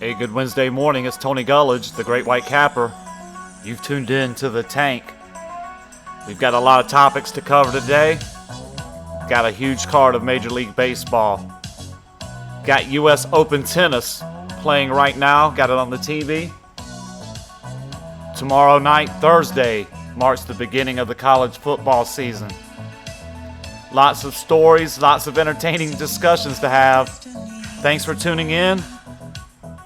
Hey, good Wednesday morning. It's Tony Gullidge, the Great White Capper. You've tuned in to The Tank. We've got a lot of topics to cover today. Got a huge card of Major League Baseball. Got U.S. Open tennis playing right now. Got it on the TV. Tomorrow night, Thursday, marks the beginning of the college football season. Lots of stories, lots of entertaining discussions to have. Thanks for tuning in.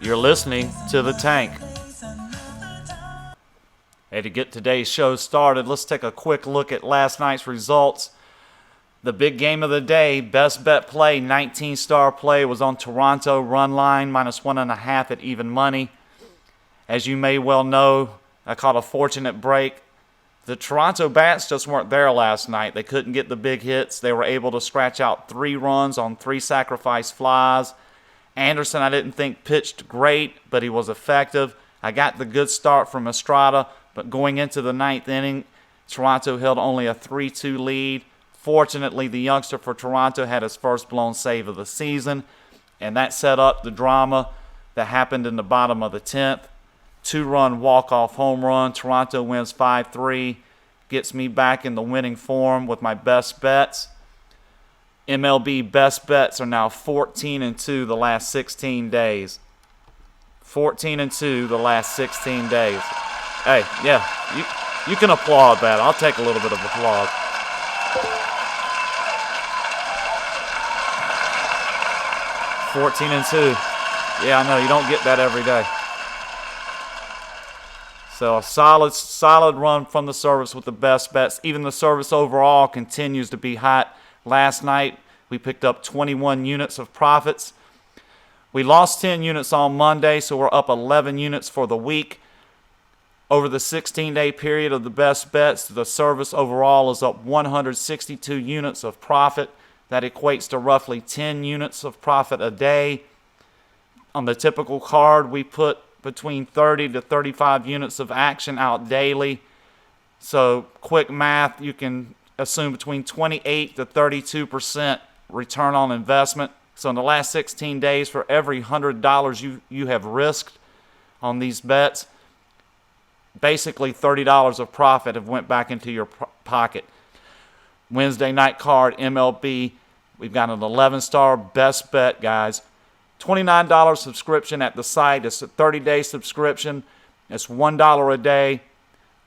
You're listening to The Tank. Hey, to get today's show started, let's take a quick look at last night's results. The big game of the day, best bet play, 19-star play, was on Toronto run line, -1.5 at even money. As you may well know, I caught a fortunate break. The Toronto bats just weren't there last night. They couldn't get the big hits. They were able to scratch out 3 runs on 3 sacrifice flies. Anderson, I didn't think pitched great, but he was effective. I got the good start from Estrada, but going into the 9th inning, Toronto held only a 3-2 lead. Fortunately, the youngster for Toronto had his first blown save of the season, and that set up the drama that happened in the bottom of the 10th. 2-run walk-off home run. Toronto wins 5-3, gets me back in the winning form with my best bets. MLB best bets are now 14-2 the last 16 days. 14-2 the last 16 days. Hey, yeah, you can applaud that. I'll take a little bit of applause. (14-2). Yeah, I know, you don't get that every day. So a solid run from the service with the best bets. Even the service overall continues to be hot. Last night, we picked up 21 units of profits. We lost 10 units on Monday, so we're up 11 units for the week. Over the 16-day period of the best bets, the service overall is up 162 units of profit. That equates to roughly 10 units of profit a day. On the typical card, we put between 30 to 35 units of action out daily. So quick math, you can assume between 28 to 32% return on investment. So in the last 16 days, for every $100 you have risked on these bets, basically $30 of profit have went back into your pocket. Wednesday night card, MLB, we've got an 11-star best bet, guys. $29 subscription at the site. It's a 30-day subscription. It's $1 a day.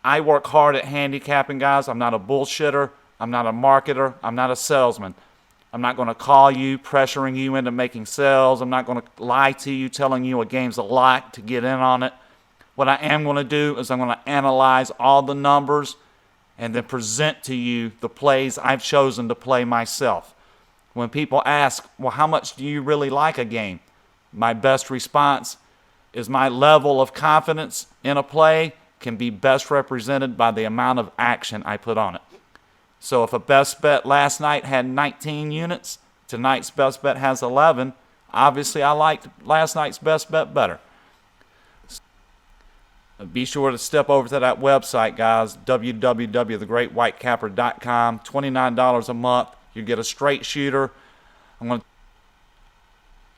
I work hard at handicapping, guys. I'm not a bullshitter. I'm not a marketer. I'm not a salesman. I'm not going to call you, pressuring you into making sales. I'm not going to lie to you, telling you a game's a lot to get in on it. What I am going to do is I'm going to analyze all the numbers and then present to you the plays I've chosen to play myself. When people ask, well, how much do you really like a game? My best response is my level of confidence in a play can be best represented by the amount of action I put on it. So if a best bet last night had 19 units, tonight's best bet has 11. Obviously, I liked last night's best bet better. Be sure to step over to that website, guys, www.thegreatwhitecapper.com. $29 a month. You get a straight shooter. I'm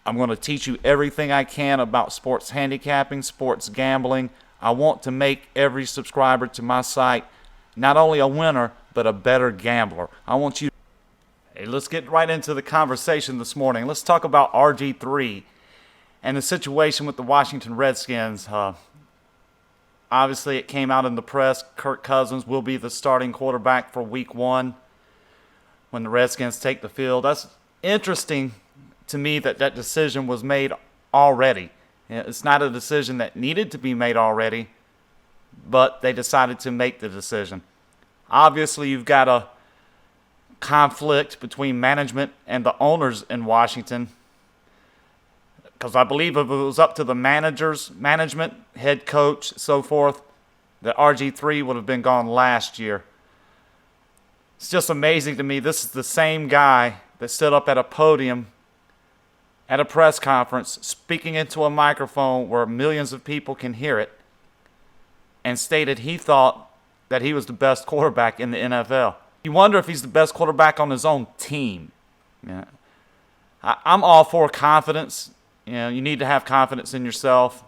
going to teach you everything I can about sports handicapping, sports gambling. I want to make every subscriber to my site not only a winner, but a better gambler. I want you. Hey, let's get right into the conversation this morning. Let's talk about RG3 and the situation with the Washington Redskins. Obviously, it came out in the press. Kirk Cousins will be the starting quarterback for Week 1 when the Redskins take the field. That's interesting to me that decision was made already. It's not a decision that needed to be made already, but they decided to make the decision. Obviously, you've got a conflict between management and the owners in Washington, because I believe if it was up to the management, head coach, so forth, that RG3 would have been gone last year. It's just amazing to me. This is the same guy that stood up at a podium at a press conference speaking into a microphone where millions of people can hear it and stated he thought that he was the best quarterback in the NFL. You wonder if he's the best quarterback on his own team. Yeah. I'm all for confidence. You know, you need to have confidence in yourself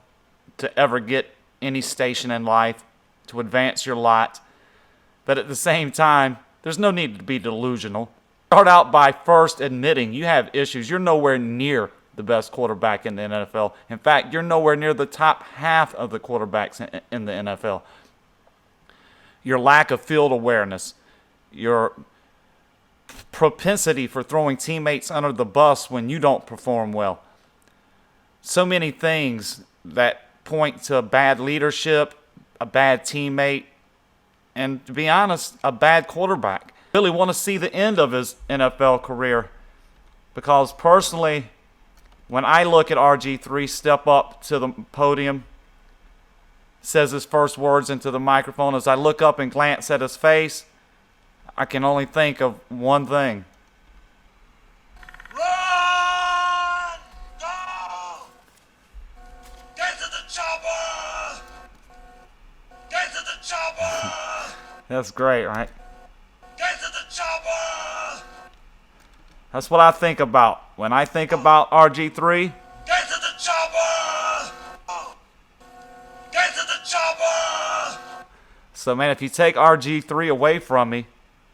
to ever get any station in life, to advance your lot. But at the same time, there's no need to be delusional. Start out by first admitting you have issues. You're nowhere near the best quarterback in the NFL. In fact, you're nowhere near the top half of the quarterbacks in the NFL. Your lack of field awareness, your propensity for throwing teammates under the bus when you don't perform well. So many things that point to bad leadership, a bad teammate, and to be honest, a bad quarterback. Really want to see the end of his NFL career, because personally, when I look at RG3 step up to the podium, says his first words into the microphone, as I look up and glance at his face, I can only think of one thing. Run! Go! Get to the chopper! Get to the chopper! That's great, right? Get to the chopper! That's what I think about. When I think about RG3, Get to the chopper! Get to the chopper! so man, if you take RG3 away from me,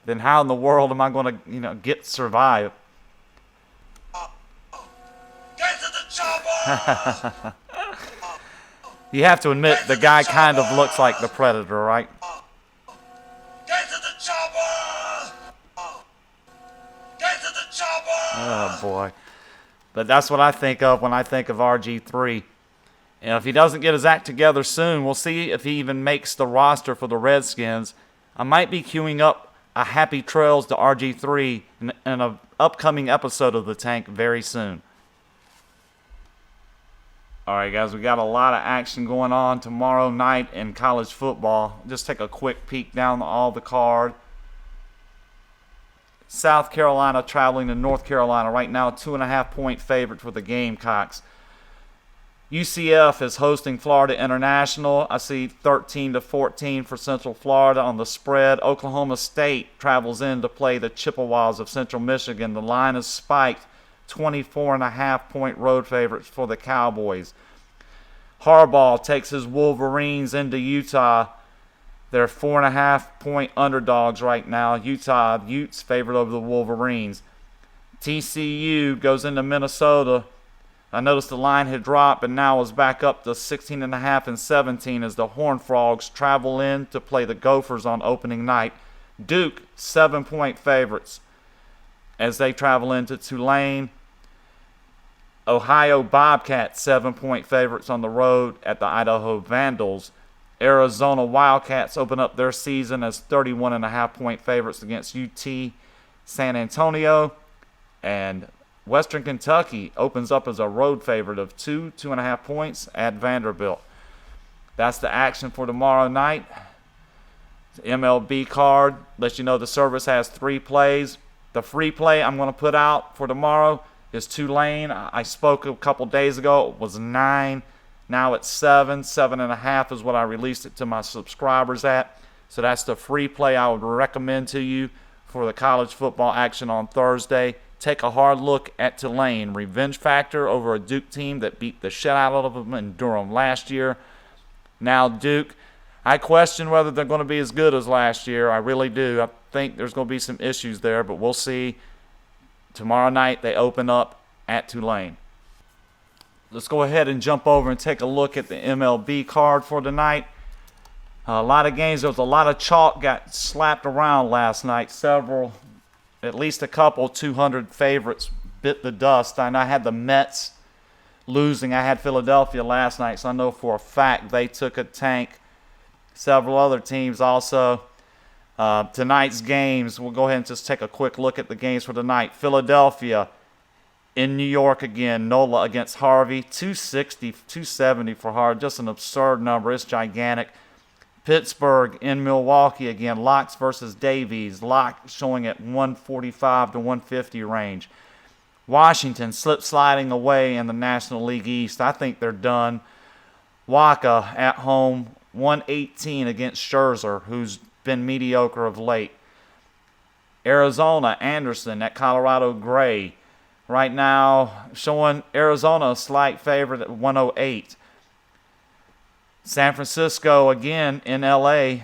then how in the world am I going to, survive? Get to the chopper! You have to admit the guy kind of looks like the Predator, right? Get to the chopper! Get to the chopper! Oh boy. But that's what I think of when I think of RG3. And if he doesn't get his act together soon, we'll see if he even makes the roster for the Redskins. I might be queuing up a happy trails to RG3 in an upcoming episode of The Tank very soon. All right, guys, we got a lot of action going on tomorrow night in college football. Just take a quick peek down all the card. South Carolina traveling to North Carolina. Right now, 2.5-point favorite for the Gamecocks. UCF is hosting Florida International. I see 13-14 for Central Florida on the spread. Oklahoma State travels in to play the Chippewas of Central Michigan. The line is spiked. 24.5-point road favorites for the Cowboys. Harbaugh takes his Wolverines into Utah. They're 4.5-point underdogs right now. Utes favored over the Wolverines. TCU goes into Minnesota. I noticed the line had dropped and now is back up to 16.5 and 17 as the Horned Frogs travel in to play the Gophers on opening night. Duke, 7-point favorites as they travel into Tulane. Ohio Bobcats, 7-point favorites on the road at the Idaho Vandals. Arizona Wildcats open up their season as 31.5-point favorites against UT San Antonio. And Western Kentucky opens up as a road favorite of 2.5 points at Vanderbilt. That's the action for tomorrow night. The MLB card lets you know the service has 3 plays. The free play I'm going to put out for tomorrow is Tulane. I spoke a couple days ago. It was 9. Now it's 7. 7.5 is what I released it to my subscribers at. So that's the free play I would recommend to you for the college football action on Thursday. Take a hard look at Tulane. Revenge factor over a Duke team that beat the shit out of them in Durham last year. Now Duke, I question whether they're going to be as good as last year. I really do. I think there's going to be some issues there, but we'll see. Tomorrow night they open up at Tulane. Let's go ahead and jump over and take a look at the MLB card for tonight. A lot of games. There was a lot of chalk got slapped around last night. At least a couple 200 favorites bit the dust. I know I had the Mets losing. I had Philadelphia last night, so I know for a fact they took a tank. Several other teams also. Tonight's games, we'll go ahead and just take a quick look at the games for tonight. Philadelphia in New York again. Nola against Harvey. 260, 270 for Harvey. Just an absurd number. It's gigantic. Pittsburgh in Milwaukee again. Locks versus Davies. Lock showing at 145 to 150 range. Washington sliding away in the National League East. I think they're done. Waka at home, 118 against Scherzer, who's been mediocre of late. Arizona, Anderson at Colorado Gray. right now showing Arizona a slight favorite at 108. San Francisco again in LA,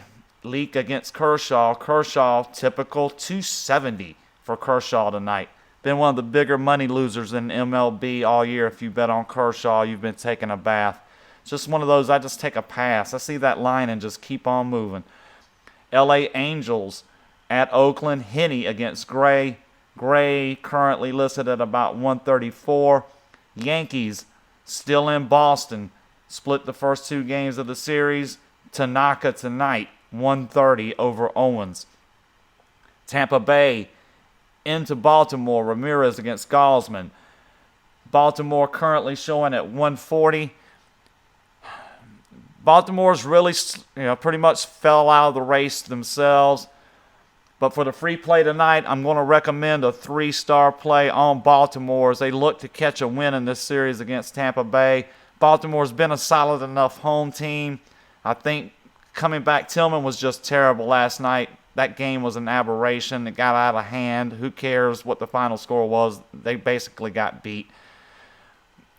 Leak against Kershaw. Kershaw, typical 270 for Kershaw tonight. Been one of the bigger money losers in MLB all year. If you bet on Kershaw, you've been taking a bath. It's just one of those, I just take a pass. I see that line and just keep on moving. LA Angels at Oakland. Henney against Gray. Gray currently listed at about 134. Yankees still in Boston. Split the first two games of the series. Tanaka tonight, 130 over Owens. Tampa Bay into Baltimore. Ramirez against Gosman. Baltimore currently showing at 140. Baltimore's really, pretty much fell out of the race themselves. But for the free play tonight, I'm going to recommend a 3-star play on Baltimore as they look to catch a win in this series against Tampa Bay. Baltimore's been a solid enough home team. I think coming back, Tillman was just terrible last night. That game was an aberration. It got out of hand. Who cares what the final score was? They basically got beat.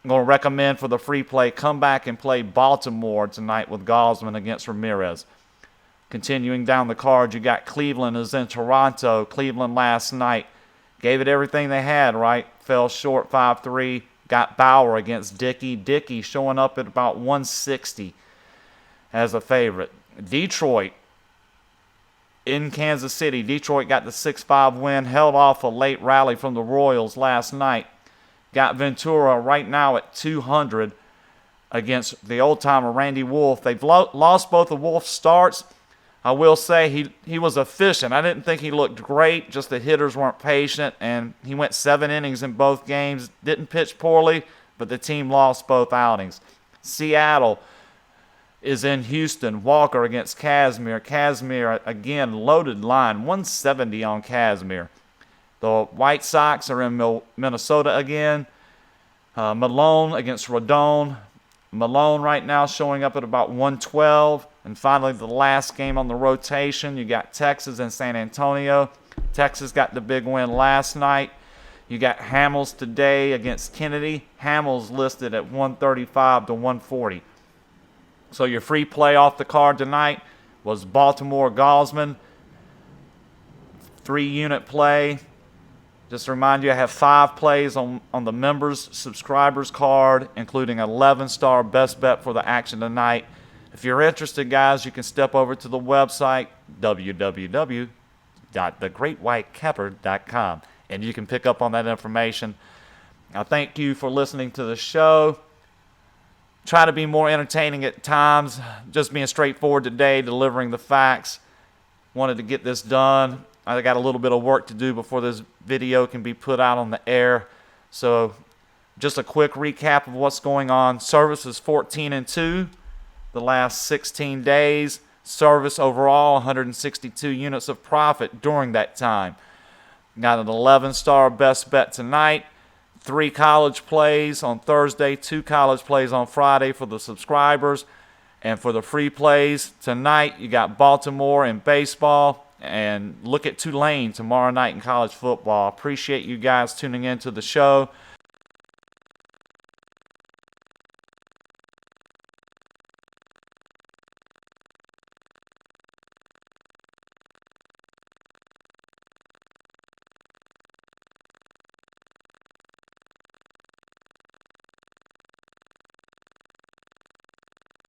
I'm going to recommend for the free play, come back and play Baltimore tonight with Gosman against Ramirez. Continuing down the card, you got Cleveland is in Toronto. Cleveland last night gave it everything they had, right? Fell short 5-3. Got Bauer against Dickey. Dickey showing up at about 160 as a favorite. Detroit in Kansas City. Detroit got the 6-5 win. Held off a late rally from the Royals last night. Got Ventura right now at 200 against the old-timer Randy Wolf. They've lost both of Wolf's starts. I will say he was efficient. I didn't think he looked great. Just the hitters weren't patient, and he went 7 innings in both games. Didn't pitch poorly, but the team lost both outings. Seattle is in Houston. Walker against Kazmir. Kazmir, again, loaded line. 170 on Kazmir. The White Sox are in Minnesota again. Malone against Rodon. Malone right now showing up at about 112. And finally, the last game on the rotation, you got Texas and San Antonio. Texas got the big win last night. You got Hamels today against Kennedy. Hamels listed at 135 to 140. So your free play off the card tonight was Baltimore Gosman. 3-unit play. Just to remind you, I have 5 plays on the members, subscribers card, including 11-star best bet for the action tonight. If you're interested, guys, you can step over to the website, www.thegreatwhitecapper.com, and you can pick up on that information. I thank you for listening to the show. Try to be more entertaining at times, just being straightforward today, delivering the facts. Wanted to get this done. I got a little bit of work to do before this video can be put out on the air. So just a quick recap of what's going on. Service is 14-2 the last 16 days. Service overall 162 units of profit during that time. Got an 11-star best bet tonight. 3 college plays on Thursday, 2 college plays on Friday for the subscribers. And for the free plays tonight, you got Baltimore in baseball. And look at Tulane tomorrow night in college football. Appreciate you guys tuning in to the show.